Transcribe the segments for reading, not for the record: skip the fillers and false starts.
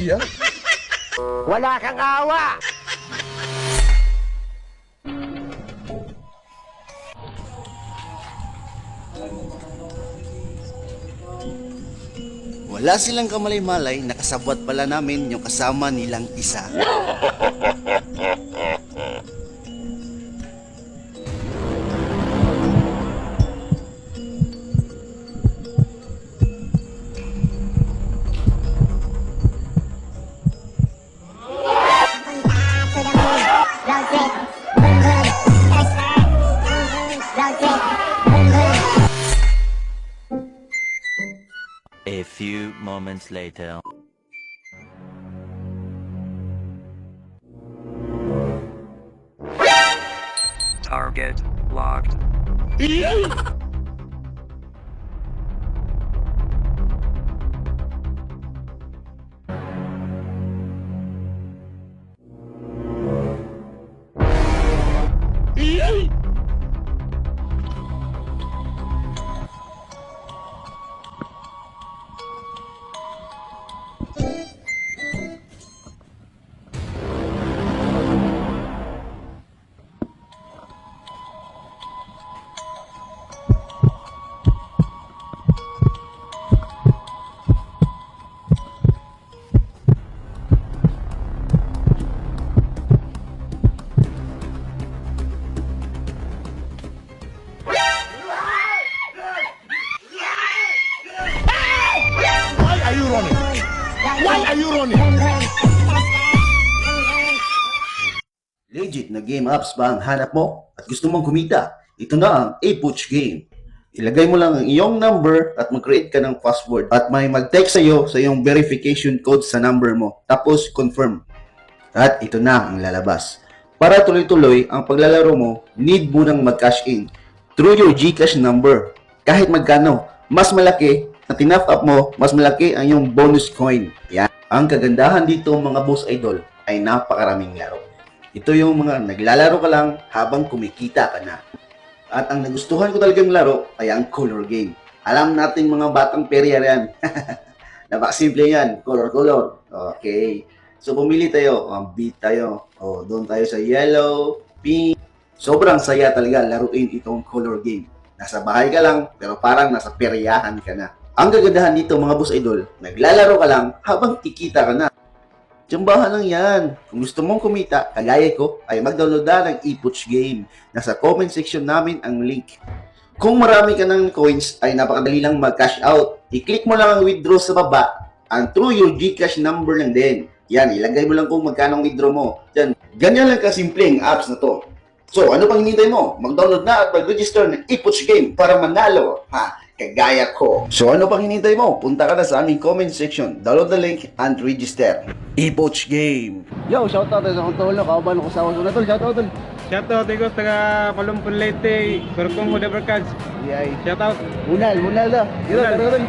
Iya. Wala kang awa! Wala silang kamalay-malay, nakasabwat pala namin yung kasama nilang isa. A few moments later. Target locked. Why are you running? Why are you running? Legit na game apps ba ang hanap mo at gusto mong kumita? Ito na ang A-Push Game. Ilagay mo lang ang iyong number at mag-create ka ng password at may mag-text sa'yo sa iyong verification code sa number mo. Tapos confirm. At ito na ang lalabas. Para tuloy-tuloy ang paglalaro mo, need mo nang mag-cash in through your GCash number. Kahit magkano, mas malaki na tinap up mo, mas malaki ang iyong bonus coin. Yan. Ang kagandahan dito mga boss idol ay napakaraming laro. Ito yung mga naglalaro ka lang habang kumikita ka na. At ang nagustuhan ko talagang laro ay ang color game. Alam natin mga batang perya yan. Napakasimple yan. Color. Okay. So pumili tayo. Beat tayo. Doon tayo sa yellow, pink. Sobrang saya talaga laruin itong color game. Nasa bahay ka lang pero parang nasa peryahan ka na. Ang gagandahan dito mga boss idol, naglalaro ka lang habang kikita ka na. Tsambahan lang yan. Kung gusto mong kumita, kagaya ko, ay mag-download na ng ePush Game. Nasa comment section namin ang link. Kung marami ka ng coins, ay napakadali lang mag-cash out. I-click mo lang ang withdraw sa baba, and through your GCash number lang din. Yan, ilagay mo lang kung magkano withdraw mo. Yan, ganyan lang kasimple ang apps na to. So, ano pang hinihintay mo? Mag-download na at mag-register ng ePush Game para manalo. Kagaya ko. So ano pang hinihintay mo? Punta ka na sa aming comment section. Download the link and register. ePush Game. Yo, shoutout sa akong tolo. Kauban ako sa awas na tol. Shoutout tol. Shoutout ikaw taga Palumpun Leyte, Surkong Hudabarkads. Yay. Shoutout. Munal da. Munal. Tol.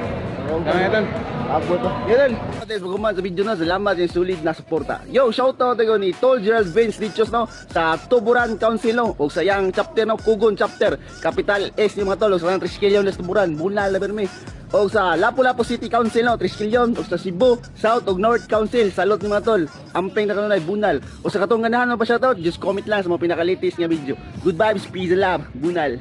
Kaya tol. Ako to. Yan. Ates pagkuman sa video na, salamat yung sulit na suporta. Yo, shoutout ako ni Tol Gerald Vince Lichos no sa Tuburan Council no ug sa yang chapter no Kugon chapter, Capital S ni mga tol sa 3 kilyon na Tuburan, bunal na berme. Og sa Lapu-Lapu City Council no 3 kilyon ug sa Cebu South ug North Council salot ni mga tol. Amping na kanunay bunal. O sa katong ganahan mo pa shoutout, just comment lang sa mga pinakalitis nga video. Good vibes, peace and love. Bunal.